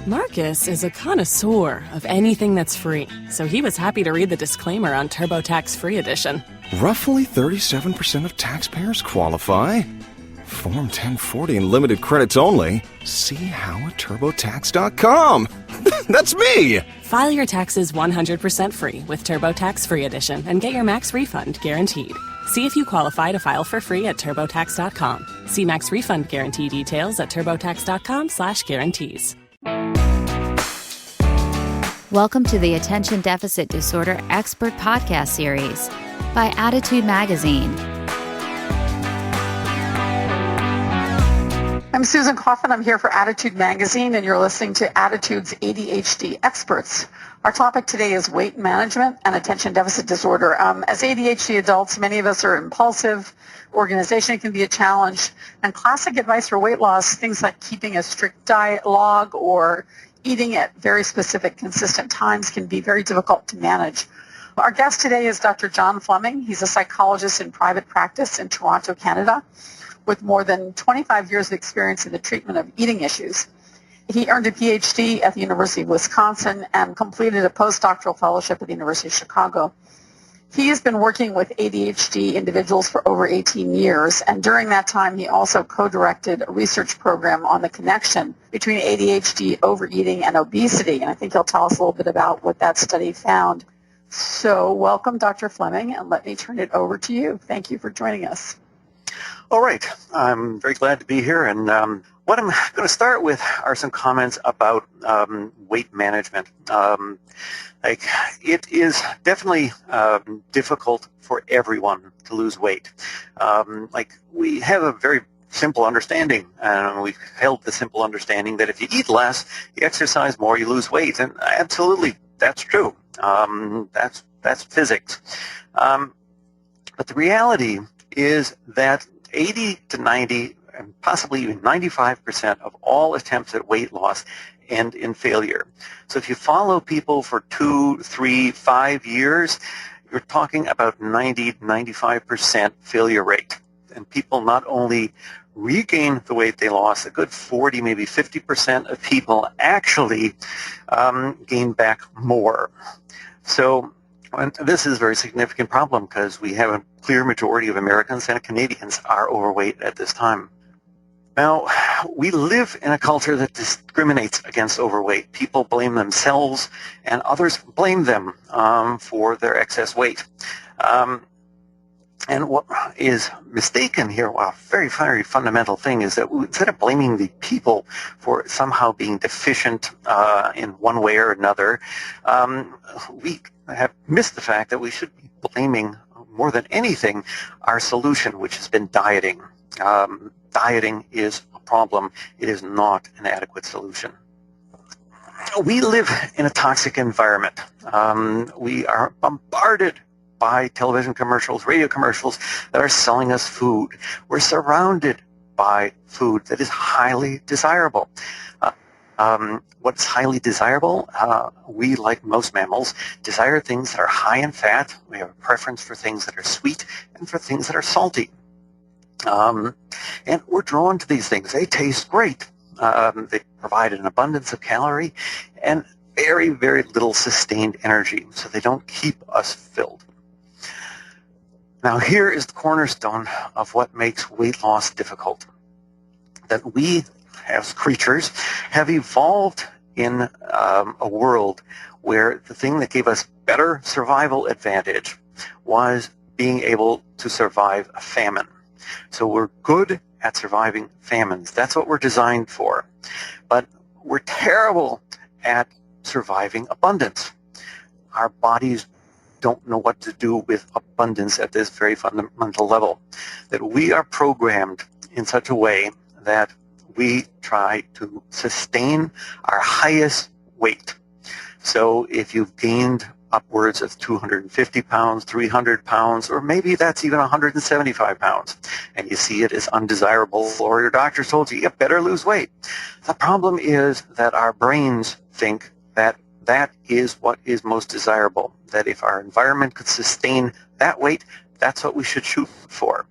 Marcus is a connoisseur of anything that's free, so he was happy to read the disclaimer on TurboTax Free Edition. Roughly 37% of taxpayers qualify. Form 1040 and limited credits only. See how at TurboTax.com. That's me! File your taxes 100% free with TurboTax Free Edition and get your max refund guaranteed. See if you qualify to file for free at TurboTax.com. See max refund guarantee details at TurboTax.com/guarantees. Welcome to the Attention Deficit Disorder Expert Podcast Series by Attitude Magazine. I'm Susan Coffin. I'm here for Attitude Magazine, and you're listening to Attitude's ADHD Experts. Our topic today is weight management and attention deficit disorder. As ADHD adults, many of us are impulsive. Organization can be a challenge. And classic advice for weight loss, things like keeping a strict diet log or eating at very specific, consistent times, can be very difficult to manage. Our guest today is Dr. John Fleming. He's a psychologist in private practice in Toronto, Canada, with more than 25 years of experience in the treatment of eating issues. He earned a Ph.D. at the University of Wisconsin and completed a postdoctoral fellowship at the University of Chicago. He has been working with ADHD individuals for over 18 years, and during that time he also co-directed a research program on the connection between ADHD, overeating, and obesity, and I think he'll tell us a little bit about what that study found. So welcome, Dr. Fleming, and let me turn it over to you. Thank you for joining us. All right. I'm very glad to be here. And what I'm going to start with are some comments about weight management. It is definitely difficult for everyone to lose weight. We have a very simple understanding, and we've held the simple understanding that if you eat less, you exercise more, you lose weight. And absolutely, that's true. That's physics. But the reality is that 80 to 90 and possibly even 95% of all attempts at weight loss end in failure. So if you follow people for 2, 3, 5 years, you're talking about 90-95% failure rate. And people not only regain the weight they lost, a good 40, maybe 50% of people actually gain back more. So and this is a very significant problem because we have a clear majority of Americans and Canadians are overweight at this time. Now, we live in a culture that discriminates against overweight. People blame themselves and others blame them for their excess weight. And what is mistaken here, well, a very, very fundamental thing is that instead of blaming the people for somehow being deficient in one way or another, we have missed the fact that we should be blaming more than anything our solution, which has been dieting. Dieting is a problem. It is not an adequate solution. We live in a toxic environment. We are bombarded by television commercials, radio commercials that are selling us food. We're surrounded by food that is highly desirable. What's highly desirable? We, like most mammals, desire things that are high in fat. We have a preference for things that are sweet and for things that are salty. And we're drawn to these things. They taste great. They provide an abundance of calorie and very, very little sustained energy, so they don't keep us filled. Now, here is the cornerstone of what makes weight loss difficult. That we, as creatures, have evolved in a world where the thing that gave us better survival advantage was being able to survive a famine. So we're good at surviving famines. That's what we're designed for. But we're terrible at surviving abundance. Our bodies don't know what to do with abundance at this very fundamental level. That we are programmed in such a way that we try to sustain our highest weight. So if you've gained upwards of 250 pounds, 300 pounds, or maybe that's even 175 pounds, and you see it as undesirable, or your doctor told you better lose weight. The problem is that our brains think that that is what is most desirable, that if our environment could sustain that weight, that's what we should shoot for.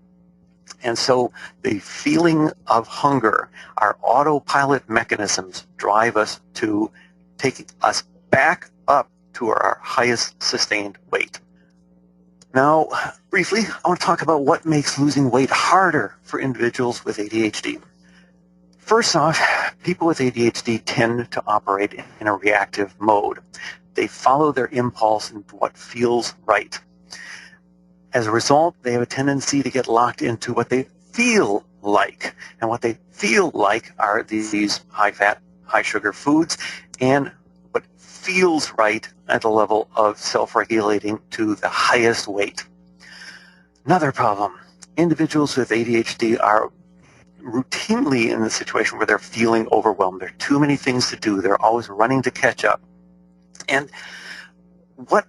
And so the feeling of hunger, our autopilot mechanisms drive us to take us back up to our highest sustained weight. Now, briefly, I want to talk about what makes losing weight harder for individuals with ADHD. First off, people with ADHD tend to operate in a reactive mode. They follow their impulse into what feels right. As a result, they have a tendency to get locked into what they feel like. And what they feel like are these high-fat, high-sugar foods, and what feels right at the level of self-regulating to the highest weight. Another problem, individuals with ADHD are routinely in the situation where they're feeling overwhelmed. There are too many things to do. They're always running to catch up. And what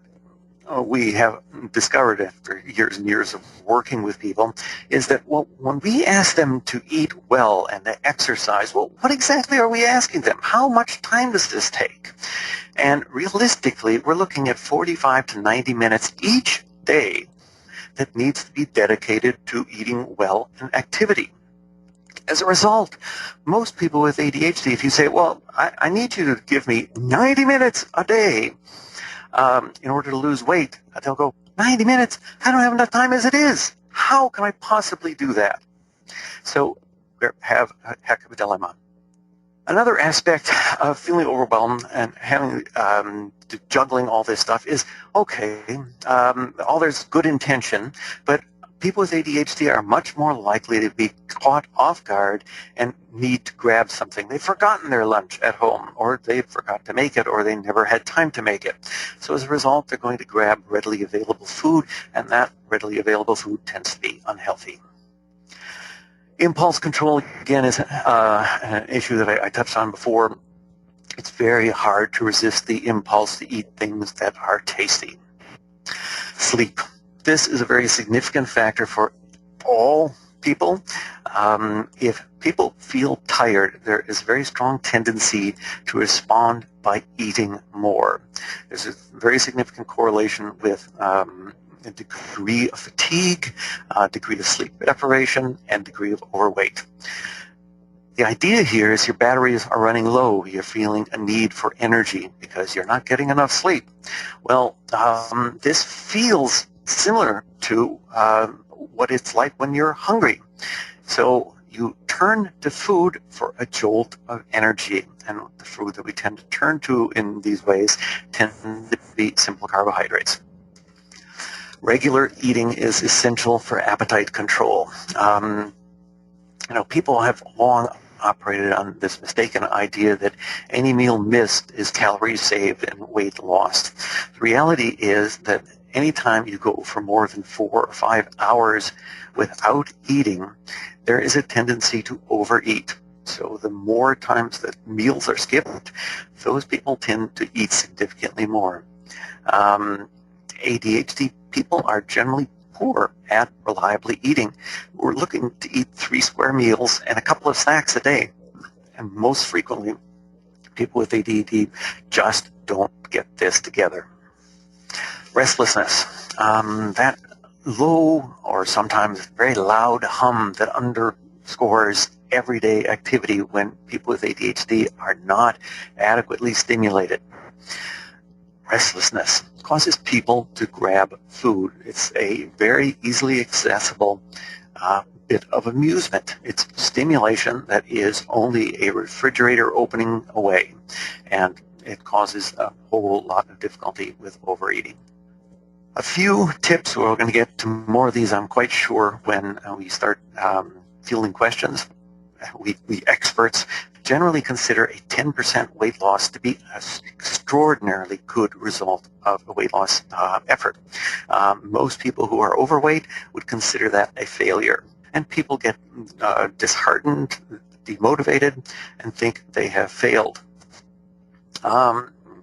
we have discovered after years and years of working with people is that, well, when we ask them to eat well and to exercise, well, what exactly are we asking them? How much time does this take? And realistically, we're looking at 45 to 90 minutes each day that needs to be dedicated to eating well and activity. As a result, most people with ADHD, if you say, well, I need you to give me 90 minutes a day in order to lose weight, they'll go, 90 minutes? I don't have enough time as it is. How can I possibly do that? So we have a heck of a dilemma. Another aspect of feeling overwhelmed and having juggling all this stuff is, okay, all there's good intention, but people with ADHD are much more likely to be caught off guard and need to grab something. They've forgotten their lunch at home, or they forgot to make it, or they never had time to make it. So as a result, they're going to grab readily available food, and that readily available food tends to be unhealthy. Impulse control, again, is an issue that I touched on before. It's very hard to resist the impulse to eat things that are tasty. Sleep. This is a very significant factor for all people. If people feel tired, there is a very strong tendency to respond by eating more. There's a very significant correlation with a degree of fatigue, degree of sleep deprivation, and degree of overweight. The idea here is your batteries are running low. You're feeling a need for energy because you're not getting enough sleep. Well, this feels similar to what it's like when you're hungry. So you turn to food for a jolt of energy, and the food that we tend to turn to in these ways tend to be simple carbohydrates. Regular eating is essential for appetite control. People have long operated on this mistaken idea that any meal missed is calories saved and weight lost. The reality is that anytime you go for more than 4 or 5 hours without eating, there is a tendency to overeat. So the more times that meals are skipped, those people tend to eat significantly more. ADHD people are generally poor at reliably eating. We're looking to eat 3 square meals and a couple of snacks a day. And most frequently, people with ADHD just don't get this together. Restlessness, that low or sometimes very loud hum that underscores everyday activity when people with ADHD are not adequately stimulated. Restlessness causes people to grab food. It's a very easily accessible bit of amusement. It's stimulation that is only a refrigerator opening away, and it causes a whole lot of difficulty with overeating. A few tips, we're going to get to more of these, I'm quite sure, when we start fielding questions. We experts generally consider a 10% weight loss to be an extraordinarily good result of a weight loss effort. Most people who are overweight would consider that a failure. And people get disheartened, demotivated, and think they have failed.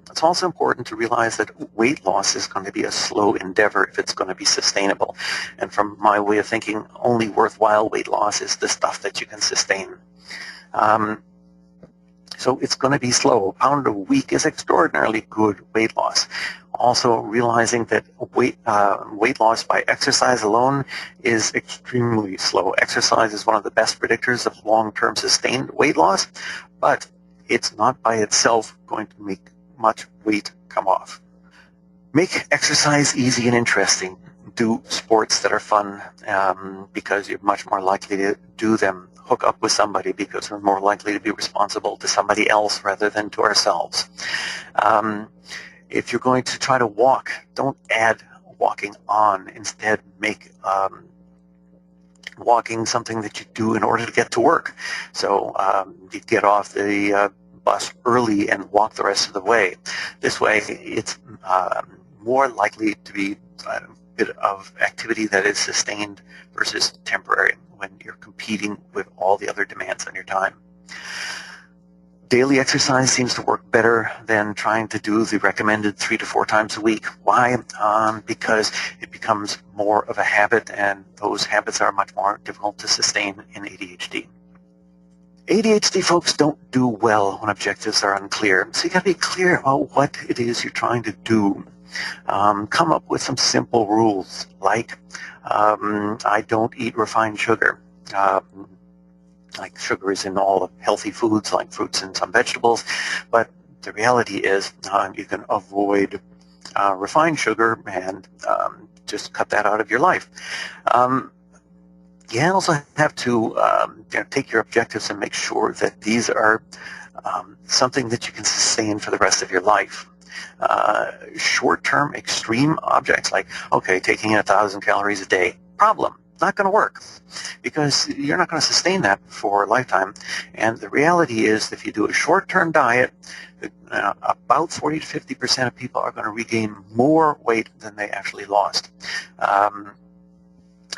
It's also important to realize that weight loss is going to be a slow endeavor if it's going to be sustainable. And from my way of thinking, only worthwhile weight loss is the stuff that you can sustain. So it's going to be slow. A pound a week is extraordinarily good weight loss. Also realizing that weight loss by exercise alone is extremely slow. Exercise is one of the best predictors of long-term sustained weight loss, but it's not by itself going to make much weight come off. Make exercise easy and interesting. Do sports that are fun because you're much more likely to do them. Hook up with somebody because we're more likely to be responsible to somebody else rather than to ourselves. If you're going to try to walk, don't add walking on. Instead, make walking something that you do in order to get to work. So you get off the bus early and walk the rest of the way. This way, it's more likely to be a bit of activity that is sustained versus temporary when you're competing with all the other demands on your time. Daily exercise seems to work better than trying to do the recommended 3 to 4 times a week. Why? Because it becomes more of a habit, and those habits are much more difficult to sustain in ADHD. ADHD folks don't do well when objectives are unclear, so you got to be clear about what it is you're trying to do. Come up with some simple rules, like I don't eat refined sugar. Like sugar is in all the healthy foods like fruits and some vegetables, but the reality is you can avoid refined sugar and just cut that out of your life. You also have to take your objectives and make sure that these are something that you can sustain for the rest of your life. Short-term extreme objects like, okay, taking in 1,000 calories a day, problem. Not going to work because you're not going to sustain that for a lifetime. And the reality is if you do a short-term diet, about 40 to 50% of people are going to regain more weight than they actually lost.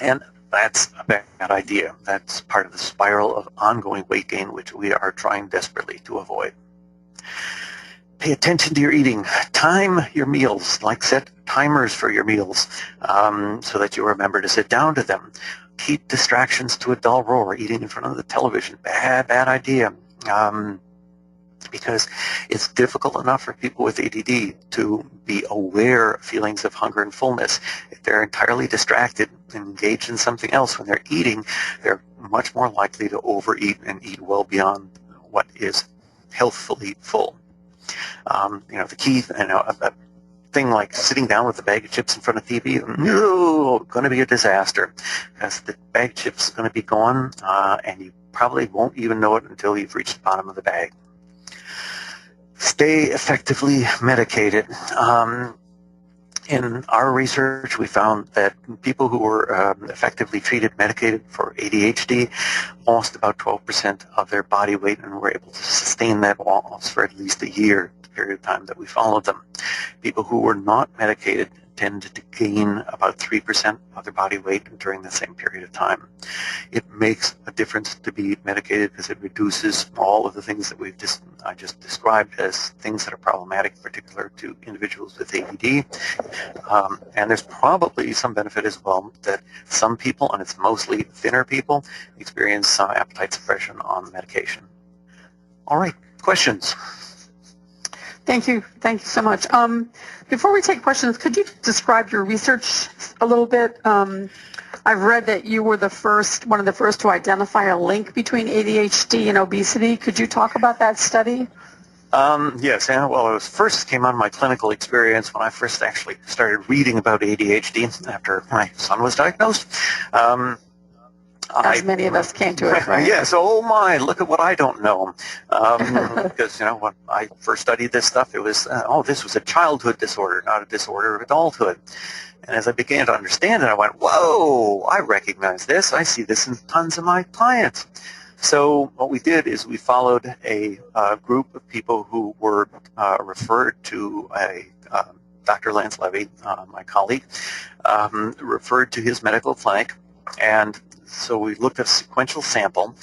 And that's a bad idea. That's part of the spiral of ongoing weight gain, which we are trying desperately to avoid. Pay attention to your eating. Time your meals, like set timers for your meals so that you remember to sit down to them. Keep distractions to a dull roar. Eating in front of the television, bad idea. Because it's difficult enough for people with ADD to be aware of feelings of hunger and fullness. If they're entirely distracted and engaged in something else when they're eating, they're much more likely to overeat and eat well beyond what is healthfully full. The key, a thing like sitting down with a bag of chips in front of TV, going to be a disaster because the bag of chips is going to be gone and you probably won't even know it until you've reached the bottom of the bag. Stay effectively medicated. In our research, we found that people who were effectively treated, medicated for ADHD lost about 12% of their body weight and were able to sustain that loss for at least a year, the period of time that we followed them. People who were not medicated tended to gain about 3% of their body weight during the same period of time. It makes a difference to be medicated because it reduces all of the things that I just described as things that are problematic, particular to individuals with ADD. And there's probably some benefit as well that some people, and it's mostly thinner people, experience some appetite suppression on medication. All right, questions? Thank you so much. Before we take questions, could you describe your research a little bit? I've read that you were one of the first to identify a link between ADHD and obesity. Could you talk about that study? Yes, well, it first came out of my clinical experience when I first actually started reading about ADHD after my son was diagnosed. As many of us came to it, right? Yes, oh my, look at what I don't know. Because, when I first studied this stuff, it was, this was a childhood disorder, not a disorder of adulthood. And as I began to understand it, I went, whoa, I recognize this. I see this in tons of my clients. So what we did is we followed a group of people who were referred to Dr. Lance Levy, my colleague, referred to his medical clinic And so we looked at a sequential sample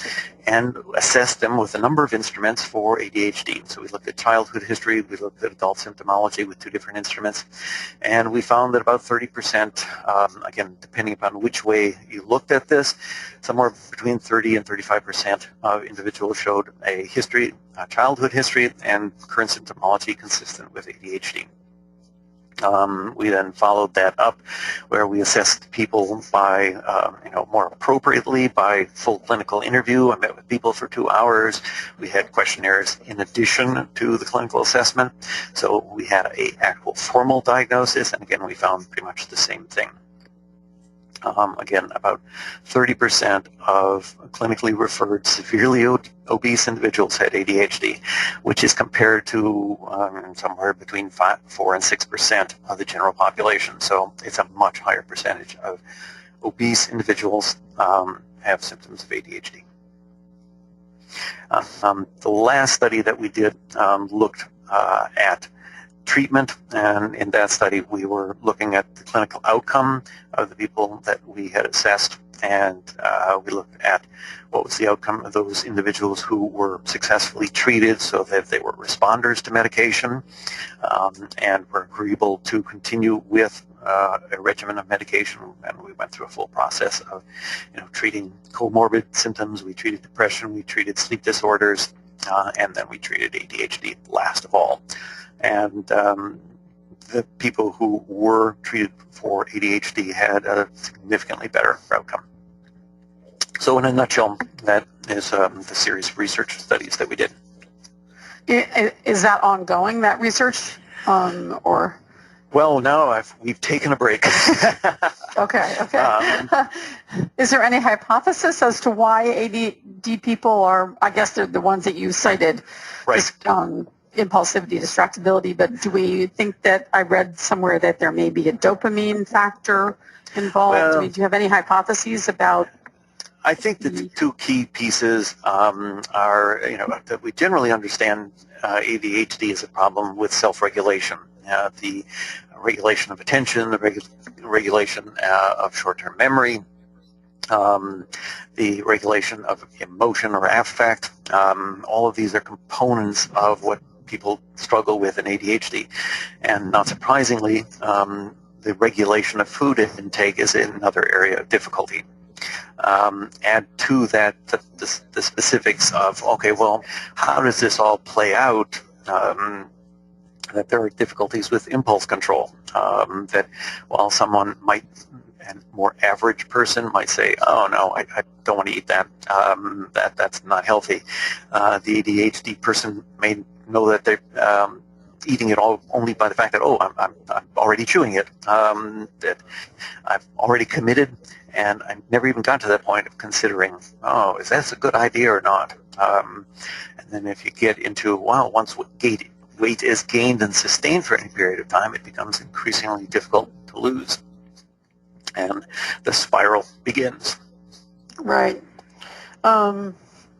and assessed them with a number of instruments for ADHD. So we looked at childhood history, we looked at adult symptomology with 2 different instruments, and we found that about 30%, again, depending upon which way you looked at this, somewhere between 30 and 35% of individuals showed a history, a childhood history, and current symptomology consistent with ADHD. We then followed that up where we assessed people by, more appropriately by full clinical interview. I met with people for 2 hours. We had questionnaires in addition to the clinical assessment. So we had an actual formal diagnosis, and again, we found pretty much the same thing. Again, about 30% of clinically referred severely obese individuals had ADHD, which is compared to somewhere between 4 and 6% of the general population. So it's a much higher percentage of obese individuals have symptoms of ADHD. The last study that we did looked at treatment, and in that study we were looking at the clinical outcome of the people that we had assessed, and we looked at what was the outcome of those individuals who were successfully treated so that they were responders to medication and were agreeable to continue with a regimen of medication. And we went through a full process of treating comorbid symptoms. We treated depression, we treated sleep disorders, and then we treated ADHD last of all. And the people who were treated for ADHD had a significantly better outcome. So in a nutshell, that is the series of research studies that we did. Is that ongoing, that research, or? Well, no, we've taken a break. Okay. Is there any hypothesis as to why ADD people are, I guess they're the ones that you cited, right? Impulsivity, distractibility, but do we think that I read somewhere that there may be a dopamine factor involved? Well, do you have any hypotheses about? I think that the 2 key pieces are, that we generally understand ADHD is a problem with self-regulation, the regulation of attention, the regulation of short-term memory, the regulation of emotion or affect. All of these are components of what people struggle with in ADHD. And not surprisingly, the regulation of food intake is another area of difficulty. Add to that the specifics of, okay, well, how does this all play out? That there are difficulties with impulse control. That while someone might, a more average person might say, oh no, I don't want to eat that. That's not healthy. The ADHD person may know that they're eating it all only by the fact that, I'm already chewing it, that I've already committed, and I never even got to that point of considering, is that a good idea or not? And then if you get into, once weight is gained and sustained for any period of time, it becomes increasingly difficult to lose. And the spiral begins. Right.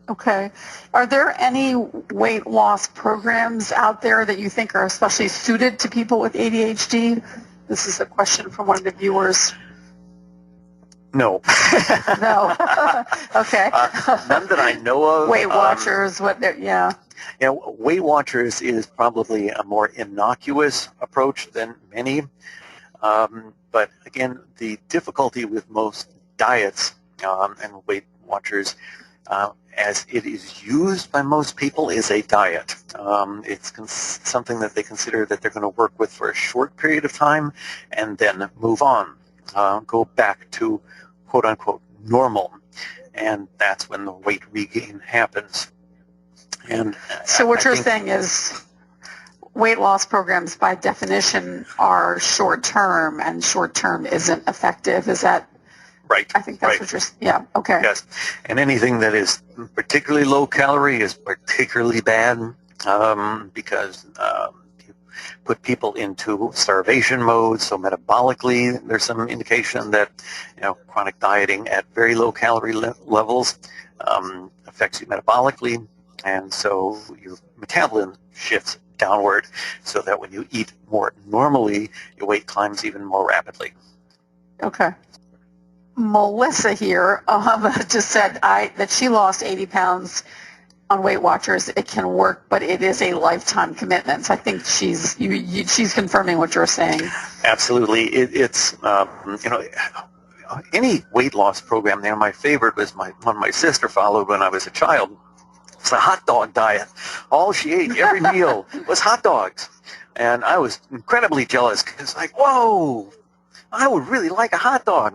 Okay. Are there any weight loss programs out there that you think are especially suited to people with ADHD? This is a question from one of the viewers. No. No. Okay. None that I know of. Weight Watchers, Weight Watchers is probably a more innocuous approach than many. But again, the difficulty with most diets and Weight Watchers, as it is used by most people, is a diet. It's something that they consider that they're going to work with for a short period of time and then move on, go back to quote-unquote normal, and that's when the weight regain happens. And so what you're saying is weight loss programs by definition are short-term, and short-term isn't effective. Is that right? I think that's what you're, okay. Yes, and anything that is particularly low calorie is particularly bad because you put people into starvation mode. So metabolically, there's some indication that chronic dieting at very low calorie levels affects you metabolically, and so your metabolism shifts downward, so that when you eat more normally, your weight climbs even more rapidly. Okay. Melissa here just said that she lost 80 pounds on Weight Watchers. It can work, but it is a lifetime commitment. So I think she's confirming what you're saying. Absolutely. It's any weight loss program. My favorite was one my sister followed when I was a child. It's a hot dog diet. All she ate every meal was hot dogs. And I was incredibly jealous because, like, whoa, I would really like a hot dog.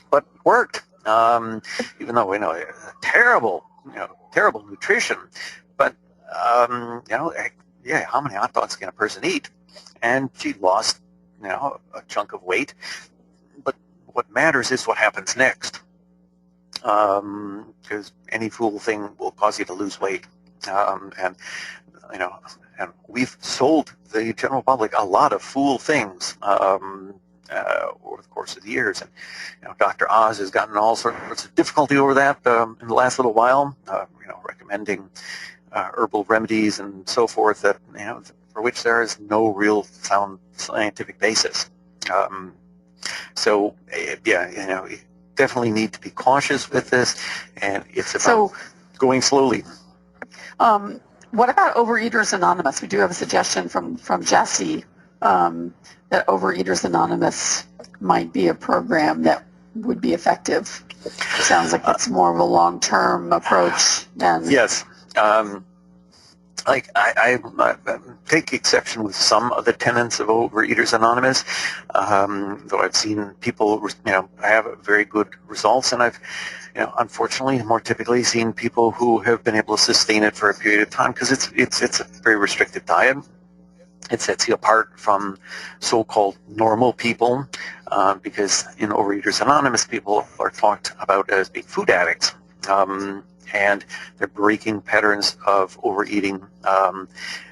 But it worked, even though, terrible nutrition. But, how many hot dogs can a person eat? And she lost, a chunk of weight. But what matters is what happens next. Because any fool thing will cause you to lose weight. And we've sold the general public a lot of fool things over the course of the years. And, Dr. Oz has gotten all sorts of difficulty over that in the last little while, recommending herbal remedies and so forth that, for which there is no real sound scientific basis. You definitely need to be cautious with this, and it's about going slowly. What about Overeaters Anonymous? We do have a suggestion from Jesse that Overeaters Anonymous might be a program that would be effective. Sounds like it's more of a long-term approach than... Yes. I take exception with some of the tenets of Overeaters Anonymous, though I've seen people, have very good results, and I've, unfortunately, more typically seen people who have been able to sustain it for a period of time because it's a very restricted diet. It sets you apart from so-called normal people because in Overeaters Anonymous, people are talked about as being food addicts. And they're breaking patterns of overeating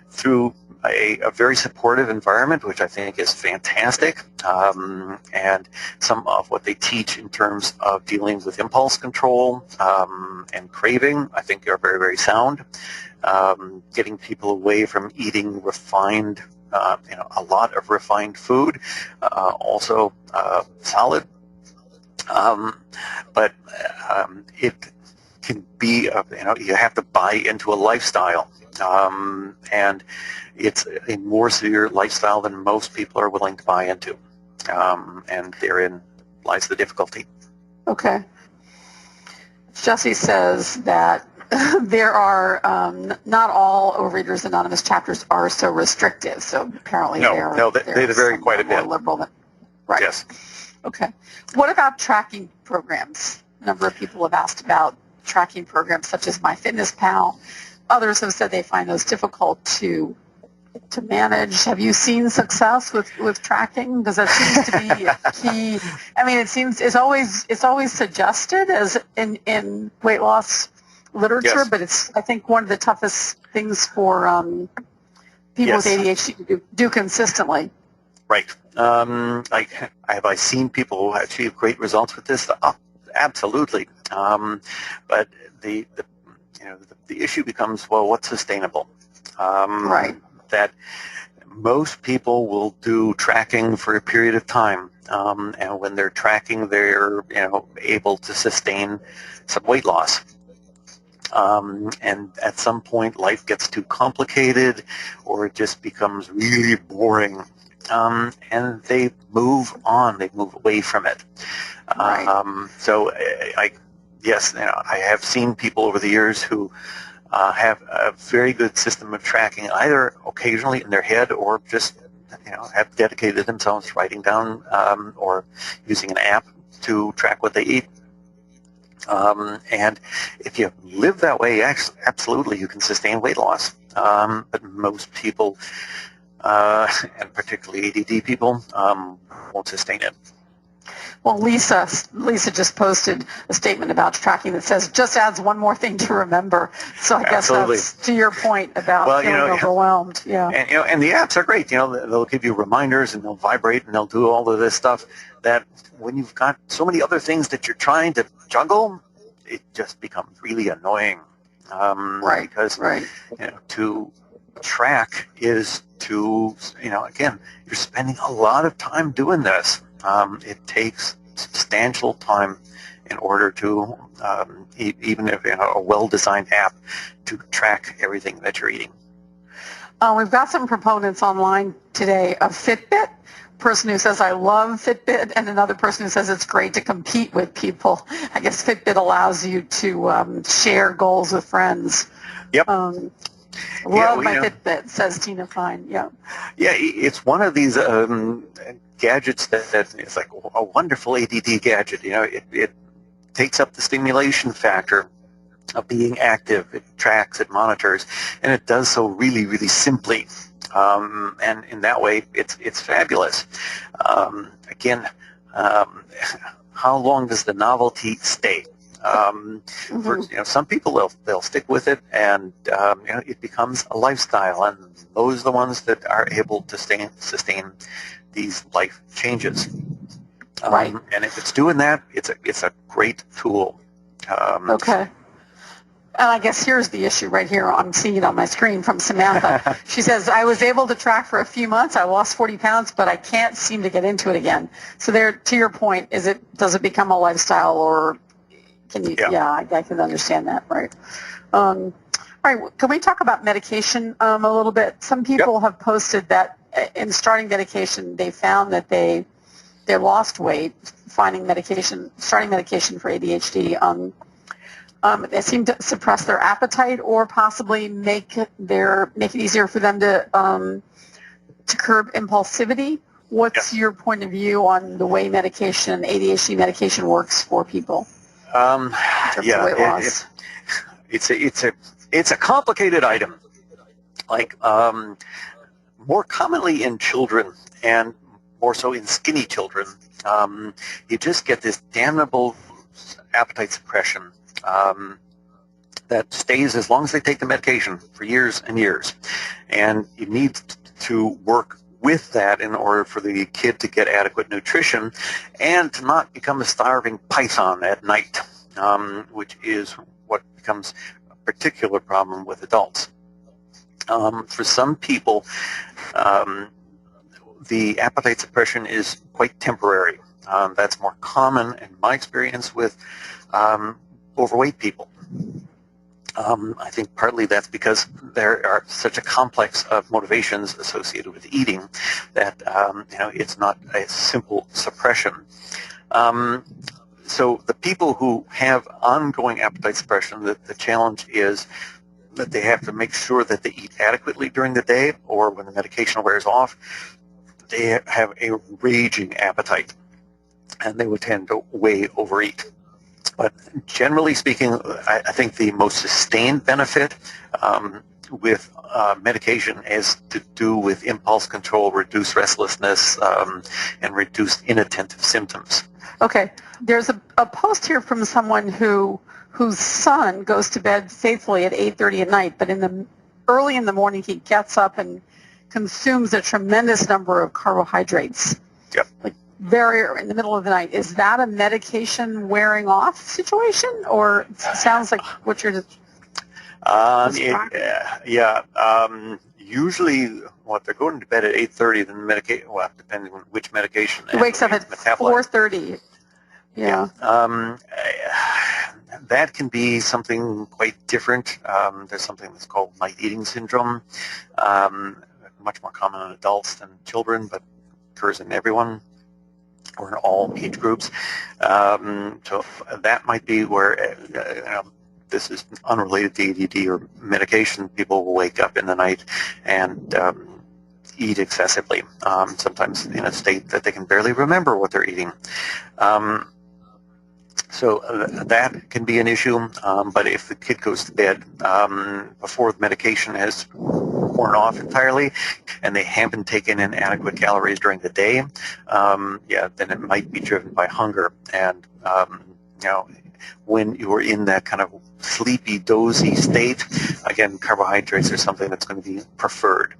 through a very supportive environment, which I think is fantastic. And some of what they teach in terms of dealing with impulse control and craving, I think are very, very sound. Getting people away from eating refined, a lot of refined food, also solid. But it can be, you have to buy into a lifestyle, and it's a more severe lifestyle than most people are willing to buy into, and therein lies the difficulty. Okay. Jesse says that there are not all Overeaters Anonymous chapters are so restrictive, so apparently they vary quite a bit. More liberal than, right. Yes. Okay. What about tracking programs? A number of people have asked about tracking programs such as MyFitnessPal. Others have said they find those difficult to manage. Have you seen success with tracking? Because that seems to be a key. I mean, it's always suggested as in weight loss literature, yes. But it's, I think, one of the toughest things for people with ADHD to do consistently. Right. Have I seen people achieve great results with this? Absolutely. But the issue becomes, well, what's sustainable? Right. That most people will do tracking for a period of time, and when they're tracking, they're able to sustain some weight loss. And at some point, life gets too complicated, or it just becomes really boring, and they move on. They move away from it. Right. So, I have seen people over the years who have a very good system of tracking, either occasionally in their head or just, have dedicated themselves to writing down or using an app to track what they eat. And if you live that way, absolutely you can sustain weight loss. But most people, and particularly ADD people, won't sustain it. Well, Lisa just posted a statement about tracking that says just adds one more thing to remember. So I guess that's to your point about feeling overwhelmed. Yeah. And the apps are great. They'll give you reminders and they'll vibrate and they'll do all of this stuff that when you've got so many other things that you're trying to juggle, it just becomes really annoying. Right. Because right. To track is to, again, you're spending a lot of time doing this. It takes substantial time in order to, even if a well-designed app, to track everything that you're eating. We've got some proponents online today of Fitbit. Person who says, I love Fitbit, and another person who says it's great to compete with people. I guess Fitbit allows you to share goals with friends. Yep. Love my Fitbit, says Tina Fine. Yeah. Yeah, it's one of these gadgets that is like a wonderful ADD gadget. It takes up the stimulation factor of being active. It tracks, it monitors, and it does so really, really simply. And in that way, it's fabulous. Again, how long does the novelty stay? For some people, they'll stick with it, and it becomes a lifestyle, and those are the ones that are able to sustain these life changes. Right. And if it's doing that, it's a great tool. Okay. And I guess here's the issue right here. I'm seeing it on my screen from Samantha. She says, I was able to track for a few months. I lost 40 pounds, but I can't seem to get into it again. So there, to your point, does it become a lifestyle, or can you? Yeah, I can understand that, right? All right. Can we talk about medication a little bit? Some people have posted that in starting medication, they found that they lost weight, starting medication for ADHD. They seem to suppress their appetite, or possibly make it easier for them to curb impulsivity. What's your point of view on the way ADHD medication works for people? In terms of weight loss? It's a complicated item. Like more commonly in children, and more so in skinny children, you just get this damnable appetite suppression that stays as long as they take the medication for years and years. And you need to work with that in order for the kid to get adequate nutrition and to not become a starving python at night, which is what becomes a particular problem with adults. For some people, the appetite suppression is quite temporary. That's more common in my experience with overweight people. I think partly that's because there are such a complex of motivations associated with eating that it's not a simple suppression. So the people who have ongoing appetite suppression, the challenge is that they have to make sure that they eat adequately during the day, or when the medication wears off, they have a raging appetite, and they would tend to way overeat. But generally speaking, I think the most sustained benefit with medication has to do with impulse control, reduced restlessness, and reduced inattentive symptoms. Okay. There's a post here from someone whose son goes to bed faithfully at 8:30 at night, but early in the morning he gets up and consumes a tremendous number of carbohydrates. Yep. Like very in the middle of the night. Is that a medication wearing off situation, or it sounds like what you're describing? Usually, they're going to bed at 8:30. Then the medication, depending on which medication. He wakes up at 4:30. Yeah. That can be something quite different. There's something that's called night eating syndrome, much more common in adults than children, but occurs in everyone or in all age groups. So that might be where this is unrelated to ADD or medication. People will wake up in the night and eat excessively, sometimes in a state that they can barely remember what they're eating. So that can be an issue, but if the kid goes to bed before the medication has worn off entirely and they haven't taken in adequate calories during the day, then it might be driven by hunger. And, when you're in that kind of sleepy, dozy state, again, carbohydrates are something that's going to be preferred.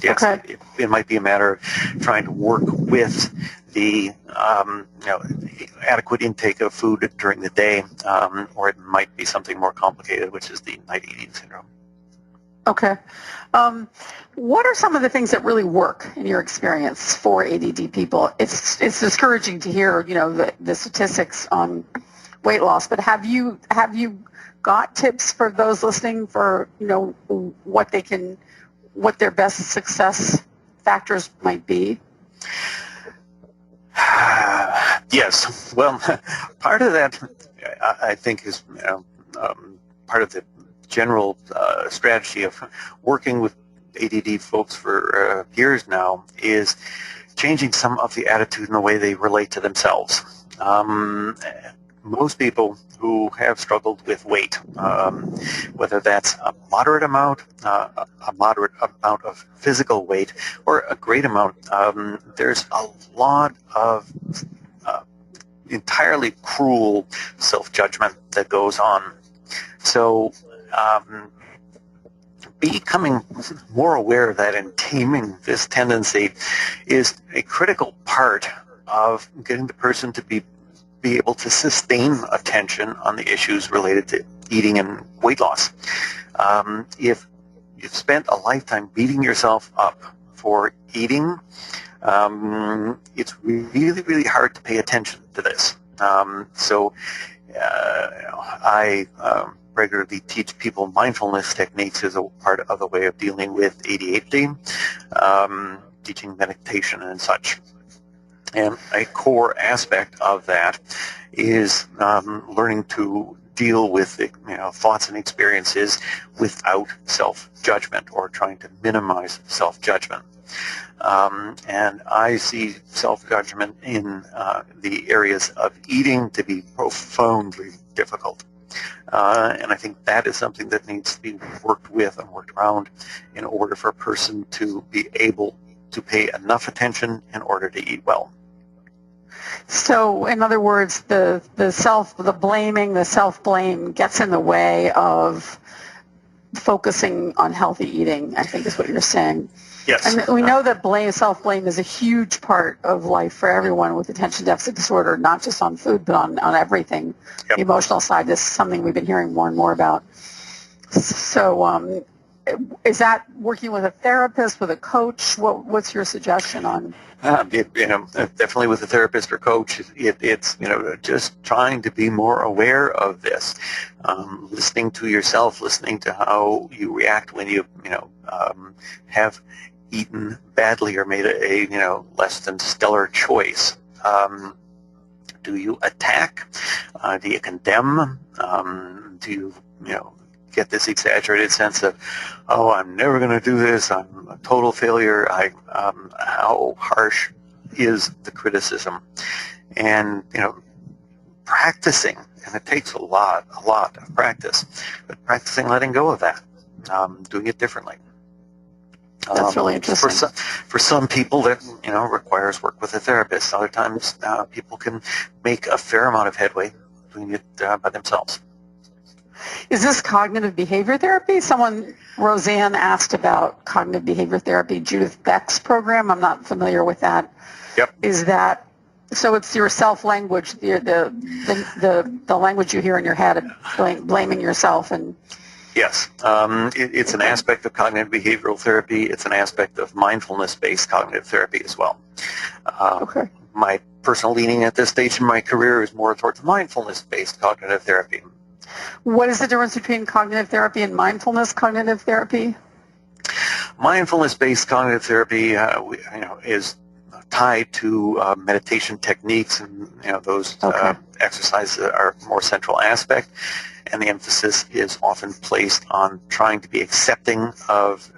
Yes, okay. It might be a matter of trying to work with the adequate intake of food during the day, or it might be something more complicated, which is the night eating syndrome. Okay. What are some of the things that really work in your experience for ADD people? It's discouraging to hear, the statistics on weight loss, but have you got tips for those listening for, what their best success factors might be? Yes. Well, part of that, I think, is part of the general strategy of working with ADD folks for years now is changing some of the attitude and the way they relate to themselves. Most people who have struggled with weight, whether that's a moderate amount of physical weight or a great amount, there's a lot of entirely cruel self-judgment that goes on. So becoming more aware of that and taming this tendency is a critical part of getting the person to be able to sustain attention on the issues related to eating and weight loss. If you've spent a lifetime beating yourself up for eating, it's really, really hard to pay attention to this. So I regularly teach people mindfulness techniques as a part of the way of dealing with ADHD, teaching meditation and such. And a core aspect of that is learning to deal with thoughts and experiences without self-judgment or trying to minimize self-judgment. And I see self-judgment in the areas of eating to be profoundly difficult. And I think that is something that needs to be worked with and worked around in order for a person to be able to pay enough attention in order to eat well. So, in other words, the self-blame gets in the way of focusing on healthy eating, I think is what you're saying. Yes. And we know that self-blame is a huge part of life for everyone with attention deficit disorder, not just on food, but on everything. Yep. The emotional side, this is something we've been hearing more and more about. So is that working with a therapist, with a coach? What's your suggestion on? Definitely with a therapist or coach. It's just trying to be more aware of this, listening to yourself, listening to how you react when you have eaten badly or made a less than stellar choice. Do you attack? Do you condemn? Do you get this exaggerated sense of, oh, I'm never going to do this, I'm a total failure? How harsh is the criticism? And practicing, and it takes a lot of practice, but practicing letting go of that, doing it differently. That's really interesting. For some people, that requires work with a therapist. Other times, people can make a fair amount of headway doing it by themselves. Is this cognitive behavior therapy? Roseanne asked about cognitive behavior therapy, Judith Beck's program. I'm not familiar with that. Yep. Is that, so it's your self-language, the language you hear in your head, blaming yourself and... Yes. It's an aspect of cognitive behavioral therapy. It's an aspect of mindfulness-based cognitive therapy as well. Okay. My personal leaning at this stage in my career is more towards mindfulness-based cognitive therapy. What is the difference between cognitive therapy and mindfulness cognitive therapy? Mindfulness-based cognitive therapy, is tied to meditation techniques, and those exercises are a more central aspect, and the emphasis is often placed on trying to be accepting of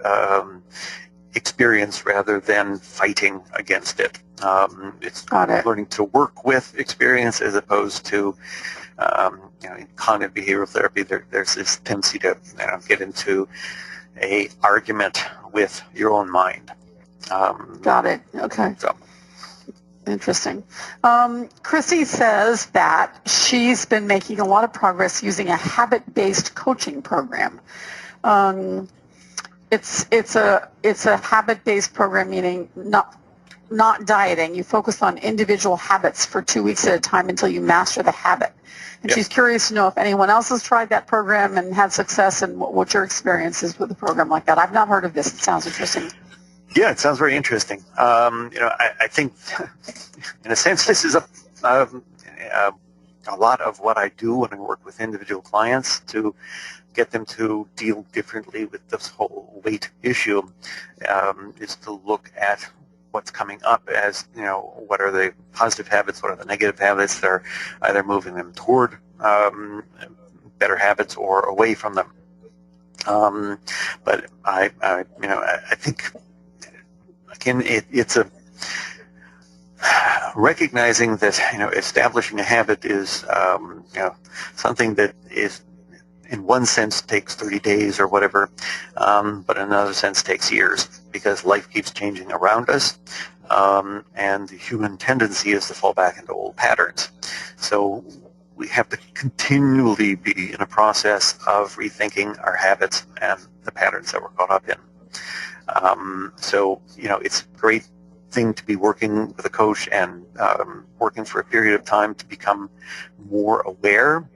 experience rather than fighting against it. It's learning to work with experience as opposed to in cognitive behavioral therapy, there's this tendency to get into a argument with your own mind. Got it. Okay. So. Interesting. Chrissy says that she's been making a lot of progress using a habit-based coaching program. It's a habit-based program, meaning not dieting. You focused on individual habits for 2 weeks at a time until you master the habit. And she's curious to know if anyone else has tried that program and had success, and what your experience is with a program like that. I've not heard of this. It sounds interesting. Yeah, it sounds very interesting. I think, in a sense, this is a lot of what I do when I work with individual clients to get them to deal differently with this whole weight issue, is to look at what's coming up as, what are the positive habits, what are the negative habits that are either moving them toward better habits or away from them. But I think, again, it's a recognizing that, establishing a habit is, something that is, in one sense, takes 30 days or whatever, but in another sense takes years, because life keeps changing around us, and the human tendency is to fall back into old patterns. So we have to continually be in a process of rethinking our habits and the patterns that we're caught up in. So, it's a great thing to be working with a coach and working for a period of time to become more aware.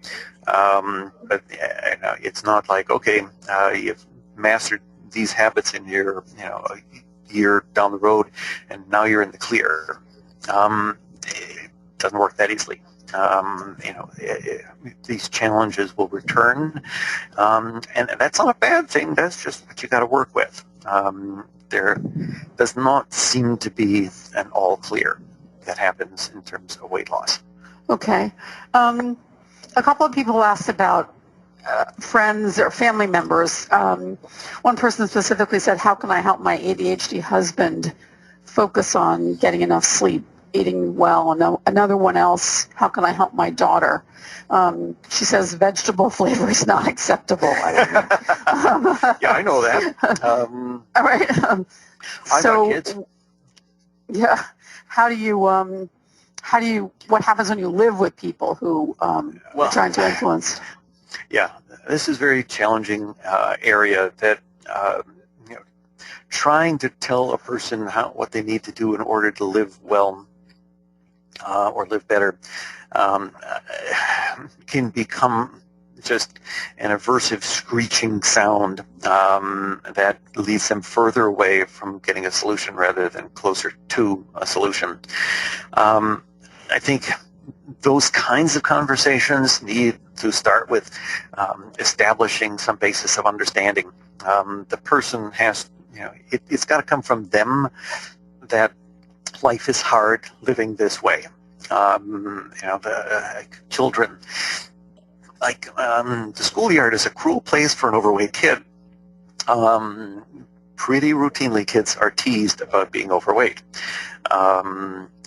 But it's not like, okay, you've mastered these habits in your, a year down the road, and now you're in the clear. It doesn't work that easily. These challenges will return, and that's not a bad thing. That's just what you got to work with. There does not seem to be an all clear that happens in terms of weight loss. Okay. A couple of people asked about friends or family members. One person specifically said, how can I help my ADHD husband focus on getting enough sleep, eating well? And another one else, how can I help my daughter? She says vegetable flavor is not acceptable. Yeah, I know that. All right. I got kids. Yeah. What happens when you live with people who are trying to influence? Yeah, this is a very challenging area that, trying to tell a person what they need to do in order to live well or live better can become just an aversive screeching sound that leads them further away from getting a solution rather than closer to a solution. I think those kinds of conversations need to start with establishing some basis of understanding. The person has, it's got to come from them that life is hard living this way. The children, the schoolyard is a cruel place for an overweight kid. Pretty routinely, kids are teased about being overweight.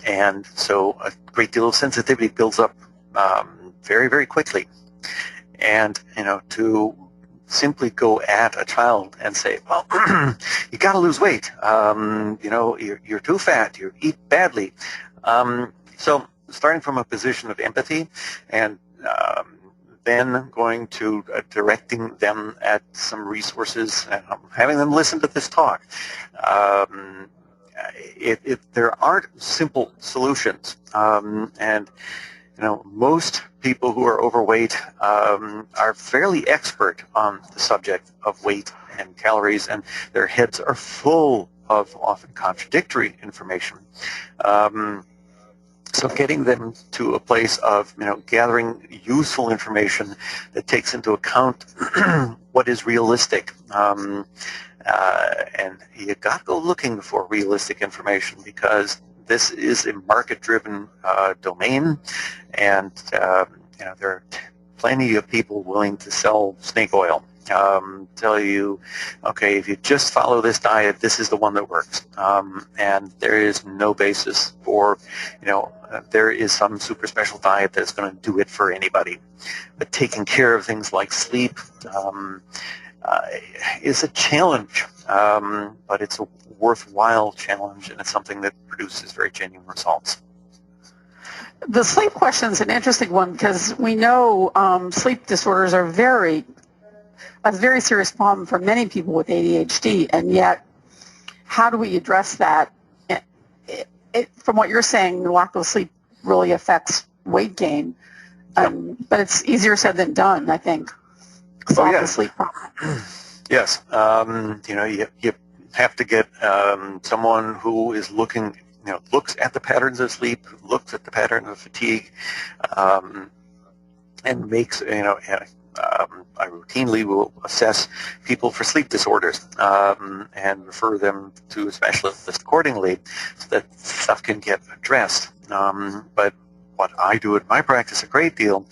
And so a great deal of sensitivity builds up very, very quickly. And, to simply go at a child and say, well, you got to lose weight. You're too fat. You eat badly. So starting from a position of empathy and then going to directing them at some resources and having them listen to this talk. There aren't simple solutions, and most people who are overweight are fairly expert on the subject of weight and calories, and their heads are full of often contradictory information. So getting them to a place of gathering useful information that takes into account what is realistic. And you got to go looking for realistic information, because this is a market-driven domain, and there are plenty of people willing to sell snake oil. Tell you, okay, if you just follow this diet, this is the one that works. And there is no basis for, there is some super special diet that's going to do it for anybody. But taking care of things like sleep is a challenge, but it's a worthwhile challenge, and it's something that produces very genuine results. The sleep question is an interesting one, because we know sleep disorders are a very serious problem for many people with ADHD, and yet how do we address that from what you're saying, lack of sleep really affects weight gain, but it's easier said than done, I think. Lack of sleep problem. Yes. You have to get someone who is looking, looks at the patterns of sleep, looks at the pattern of fatigue, and makes, I routinely will assess people for sleep disorders and refer them to a specialist accordingly so that stuff can get addressed. But what I do in my practice a great deal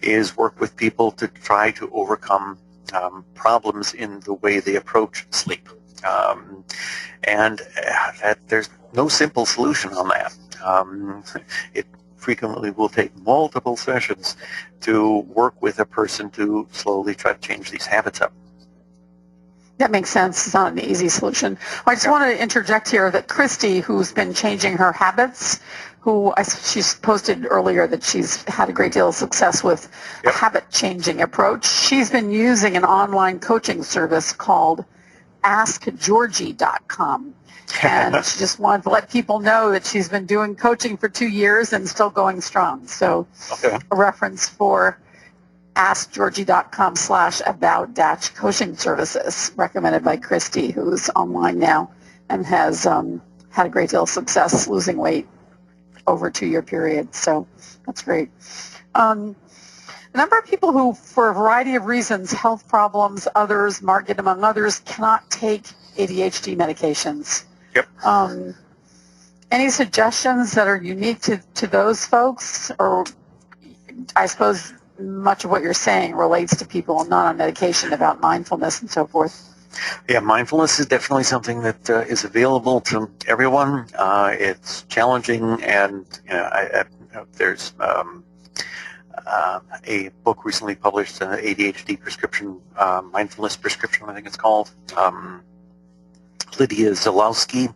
is work with people to try to overcome problems in the way they approach sleep. And there's no simple solution on that. It frequently will take multiple sessions to work with a person to slowly try to change these habits up. That makes sense. It's not an easy solution. I just want to interject here that Christy, who's been changing her habits, she's posted earlier that she's had a great deal of success with a habit-changing approach. She's been using an online coaching service called AskGeorgie.com. And she just wanted to let people know that she's been doing coaching for 2 years and still going strong. So a reference for AskGeorgie.com/about-coaching services, recommended by Christy, who's online now and has had a great deal of success losing weight over a 2-year period. So that's great. A number of people who, for a variety of reasons, health problems, others, market among others, cannot take ADHD medications. Yep. Any suggestions that are unique to those folks? Or I suppose much of what you're saying relates to people not on medication about mindfulness and so forth. Yeah, mindfulness is definitely something that is available to everyone. It's challenging, and there's a book recently published, an ADHD prescription, mindfulness prescription, I think it's called. Lydia Zalowski,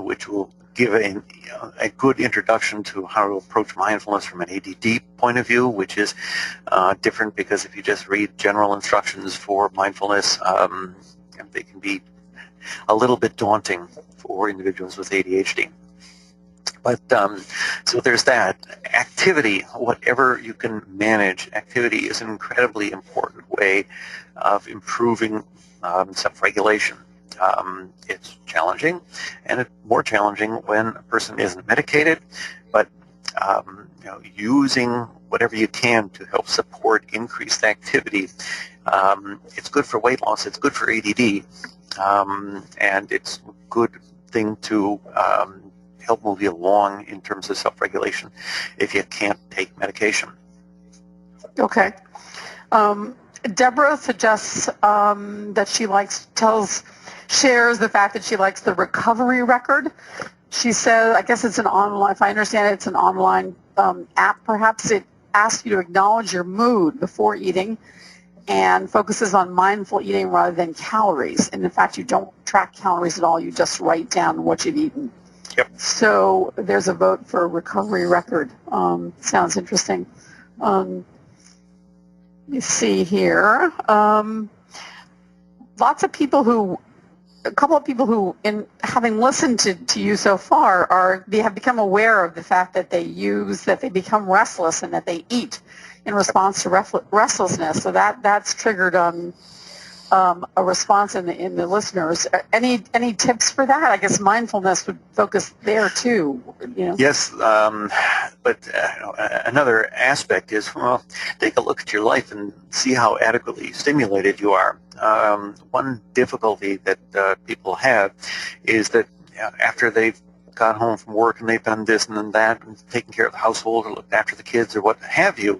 which will give a good introduction to how to approach mindfulness from an ADD point of view, which is different because if you just read general instructions for mindfulness, they can be a little bit daunting for individuals with ADHD. But so there's that. Activity, whatever you can manage, activity is an incredibly important way of improving self-regulation. It's challenging, and it's more challenging when a person isn't medicated, but using whatever you can to help support increased activity. It's good for weight loss, it's good for ADD, and it's a good thing to help move you along in terms of self-regulation if you can't take medication. Okay. Deborah suggests that she shares the fact that she likes the recovery record. She says, I guess it's an online, if I understand it, it's an online app perhaps. It asks you to acknowledge your mood before eating and focuses on mindful eating rather than calories. And in fact, you don't track calories at all. You just write down what you've eaten. Yep. So there's a vote for recovery record. Sounds interesting. You see here, a couple of people who, in having listened to you so far, they have become aware of the fact that they become restless and that they eat in response to restlessness. So that's triggered a response in the listeners. Any tips for that? I guess mindfulness would focus there too. Yes, but another aspect is, take a look at your life and see how adequately stimulated you are. One difficulty that people have is that after they've got home from work and they've done this and done that and taken care of the household or looked after the kids or what have you,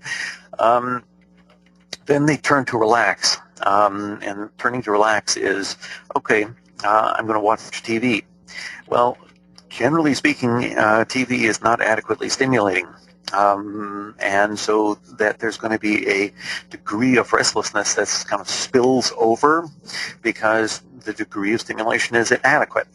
then they turn to relax. And turning to relax is, okay, I'm going to watch TV. Well, generally speaking, TV is not adequately stimulating. And so that there's going to be a degree of restlessness that kind of spills over because the degree of stimulation is inadequate.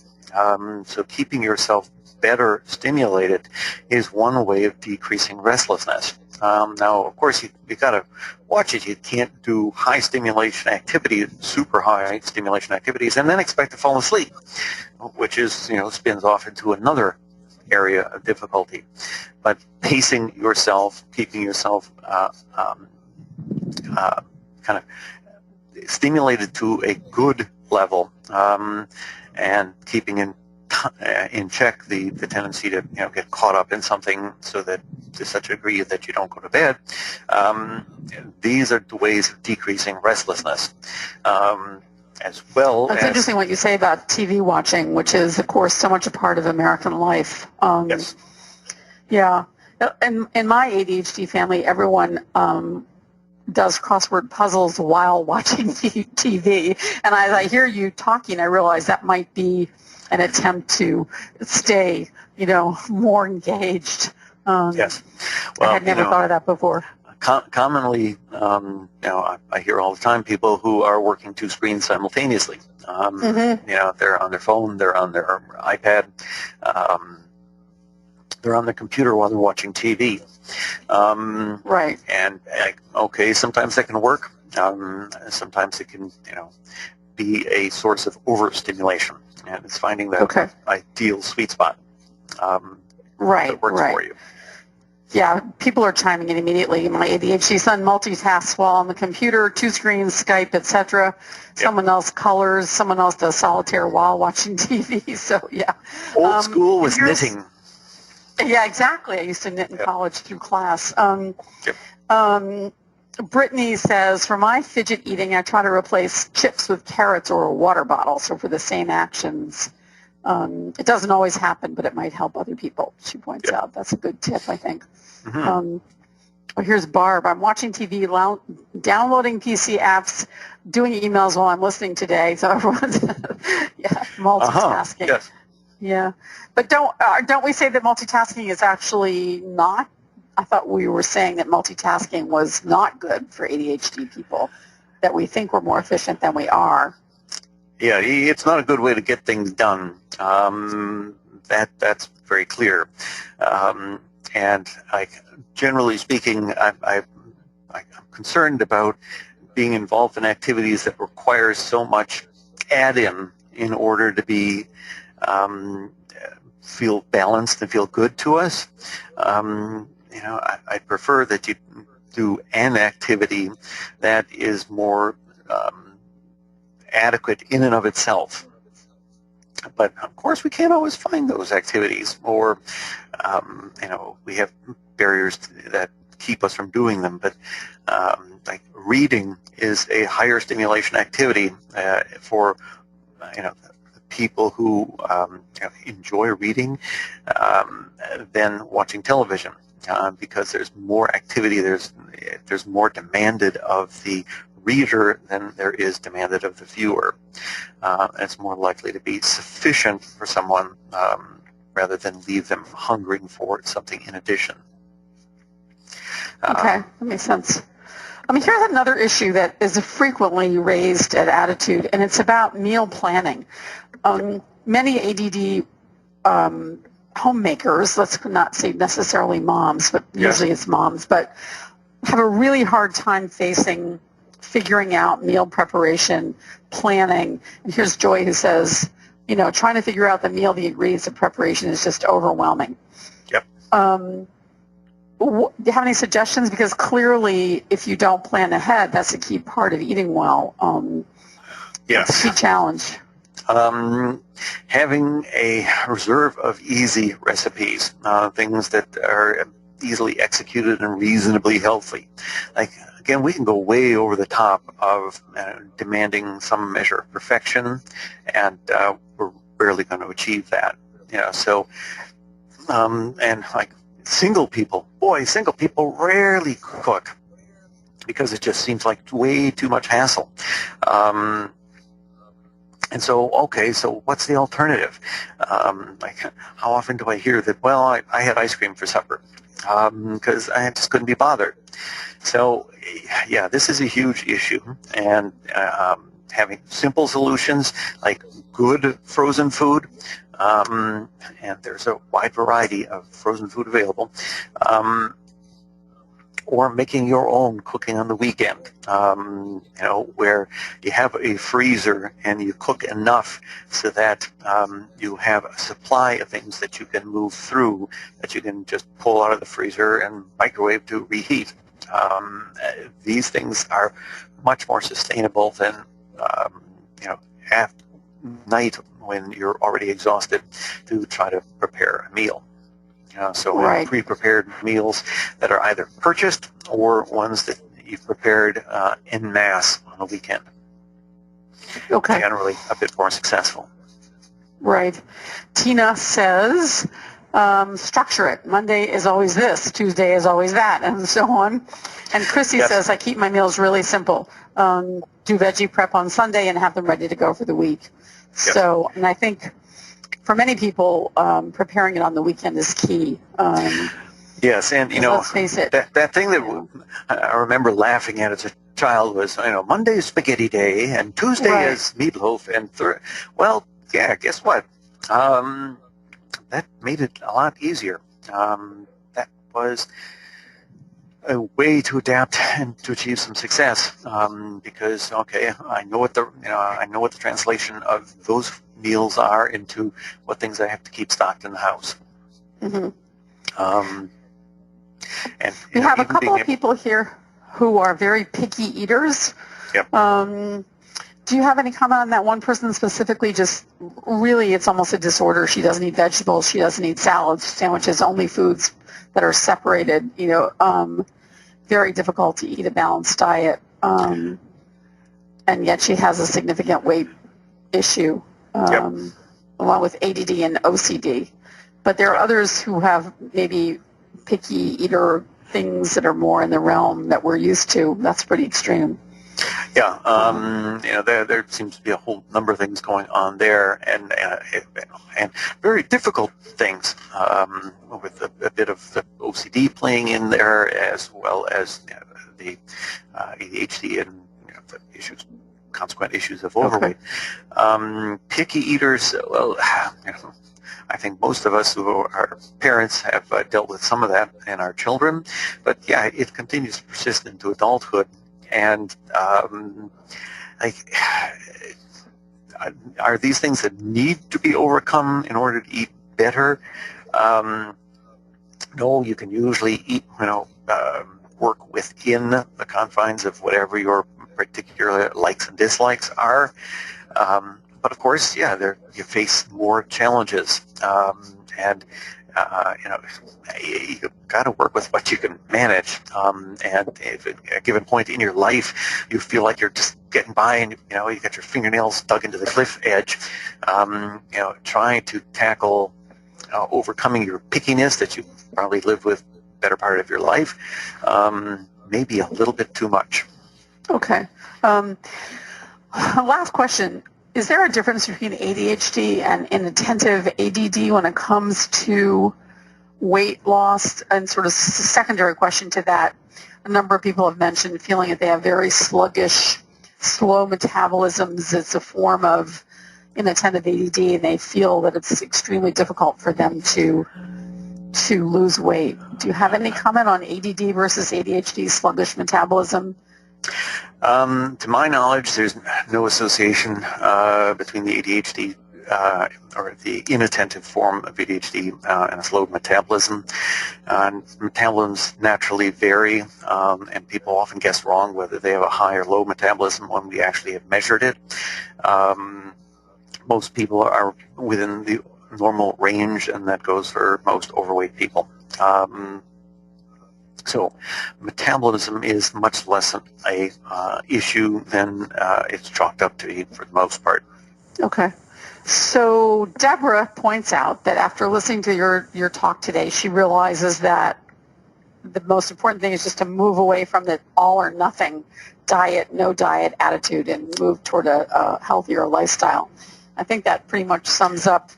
So keeping yourself better stimulated is one way of decreasing restlessness. Now, of course, you got to watch it. You can't do high stimulation activity, super high stimulation activities, and then expect to fall asleep, which is, spins off into another area of difficulty. But pacing yourself, keeping yourself kind of stimulated to a good level, and keeping in check the tendency to get caught up in something, so that to such a degree that you don't go to bed. These are the ways of decreasing restlessness, as well. It's interesting what you say about TV watching, which is, of course, so much a part of American life. Yes. Yeah. In my ADHD family, everyone does crossword puzzles while watching TV. And as I hear you talking, I realize that might be an attempt to stay, more engaged. Yes. Well, I had never thought of that before. Commonly, I hear all the time people who are working two screens simultaneously. They're on their phone, they're on their iPad, they're on their computer while they're watching TV. Right. And okay, sometimes that can work. Sometimes it can, be a source of overstimulation, and it's finding that ideal sweet spot. That works for you. Yeah, people are chiming in immediately. My ADHD son multitasks while on the computer, two screens, Skype, etc. Someone else colors, someone else does solitaire while watching TV. So, yeah. Old school was knitting. Yeah, exactly. I used to knit in college through class. Brittany says, for my fidget eating, I try to replace chips with carrots or a water bottle. So for the same actions. It doesn't always happen, but it might help other people, she points out. That's a good tip, I think. Here's Barb. I'm watching TV, downloading PC apps, doing emails while I'm listening today. So everyone's multitasking. Yes. Yeah. But don't we say that multitasking is actually not? I thought we were saying that multitasking was not good for ADHD people, that we think we're more efficient than we are. Yeah, it's not a good way to get things done. That's very clear. And generally speaking, I'm concerned about being involved in activities that require so much in order to be feel balanced and feel good to us. I prefer that you do an activity that is more adequate in and of itself. But of course, we can't always find those activities, or we have barriers that keep us from doing them. But like reading is a higher stimulation activity for people who enjoy reading than watching television, because there's more activity, there's more demanded of the reader than there is demanded of the viewer. It's more likely to be sufficient for someone rather than leave them hungering for something in addition. Okay, that makes sense. Here's another issue that is frequently raised at Attitude, and it's about meal planning. Many ADD homemakers, let's not say necessarily moms, but usually it's moms, but have a really hard time figuring out meal preparation, planning. And here's Joy who says, trying to figure out the meal, the ingredients of preparation is just overwhelming. Yep. Do you have any suggestions? Because clearly, if you don't plan ahead, that's a key part of eating well. It's a key challenge. Having a reserve of easy recipes, things that are easily executed and reasonably healthy. Again, we can go way over the top of demanding some measure of perfection, and we're rarely going to achieve that. And single people rarely cook because it just seems like way too much hassle. And so what's the alternative? How often do I hear that, well, I had ice cream for supper because I just couldn't be bothered. So, this is a huge issue, and having simple solutions like good frozen food, and there's a wide variety of frozen food available, or making your own cooking on the weekend, where you have a freezer and you cook enough so that you have a supply of things that you can move through, that you can just pull out of the freezer and microwave to reheat. These things are much more sustainable than, at night when you're already exhausted to try to prepare a meal. So Right. pre-prepared meals that are either purchased or ones that you've prepared en masse on a weekend. Okay. Generally a bit more successful. Right. Tina says, structure it. Monday is always this, Tuesday is always that, and so on. And Chrissy Yes. says, I keep my meals really simple. Do veggie prep on Sunday and have them ready to go for the week. Yes. So, and I think for many people, preparing it on the weekend is key. Yes, and let's face it. that thing that I remember laughing at as a child was, Monday is spaghetti day and Tuesday Right. is meatloaf and well, yeah, guess what? That made it a lot easier. That was a way to adapt and to achieve some success, because I know what the translation of those meals are into what things I have to keep stocked in the house. Mm-hmm. And We have a couple of people here who are very picky eaters. Yep. Do you have any comment on that one person specifically? Just really, it's almost a disorder. She doesn't eat vegetables. She doesn't eat salads, sandwiches, only foods that are separated. Very difficult to eat a balanced diet. And yet she has a significant weight issue, along with ADD and OCD. But there are others who have maybe picky eater things that are more in the realm that we're used to. That's pretty extreme. Yeah, there seems to be a whole number of things going on there, and very difficult things, with a bit of the OCD playing in there, as well as the ADHD and the issues, consequent issues of overweight. Okay. Picky eaters, well, I think most of us who are parents have dealt with some of that in our children, but yeah, it continues to persist into adulthood. And are these things that need to be overcome in order to eat better? No, you can usually eat, work within the confines of whatever your particular likes and dislikes are. But of course, you face more challenges, and you got to work with what you can manage. And if at a given point in your life you feel like you're just getting by, and you got your fingernails dug into the cliff edge, trying to tackle overcoming your pickiness that you probably lived with the better part of your life, maybe a little bit too much. Okay. Last question. Is there a difference between ADHD and inattentive ADD when it comes to weight loss? And sort of secondary question to that, a number of people have mentioned feeling that they have very sluggish, slow metabolisms. It's a form of inattentive ADD, and they feel that it's extremely difficult for them to lose weight. Do you have any comment on ADD versus ADHD sluggish metabolism? To my knowledge, there's no association between the ADHD or the inattentive form of ADHD and a slow metabolism. Metabolisms naturally vary, and people often guess wrong whether they have a high or low metabolism when we actually have measured it. Most people are within the normal range, and that goes for most overweight people. So metabolism is much less a issue than it's chalked up to be for the most part. Okay. So Deborah points out that after listening to your talk today, she realizes that the most important thing is just to move away from the all or nothing diet, no diet attitude, and move toward a healthier lifestyle. I think that pretty much sums up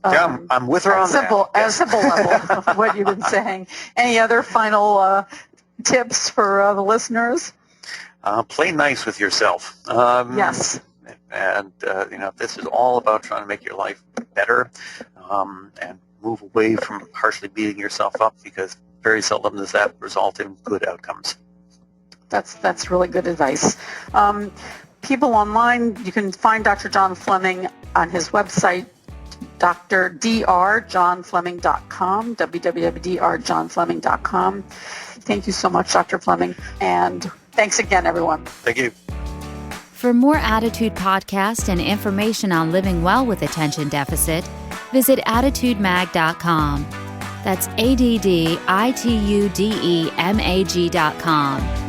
I'm with her on that. At a simple level of what you've been saying. Any other final tips for the listeners? Play nice with yourself. Yes. And, this is all about trying to make your life better, and move away from harshly beating yourself up, because very seldom does that result in good outcomes. That's really good advice. People online, you can find Dr. John Fleming on his website, drjohnfleming.com, www.drjohnfleming.com. Thank you so much, Dr. Fleming, and thanks again, everyone. Thank you. For more Attitude podcast and information on living well with attention deficit, visit attitudemag.com. That's ADDITUDEMAG.com.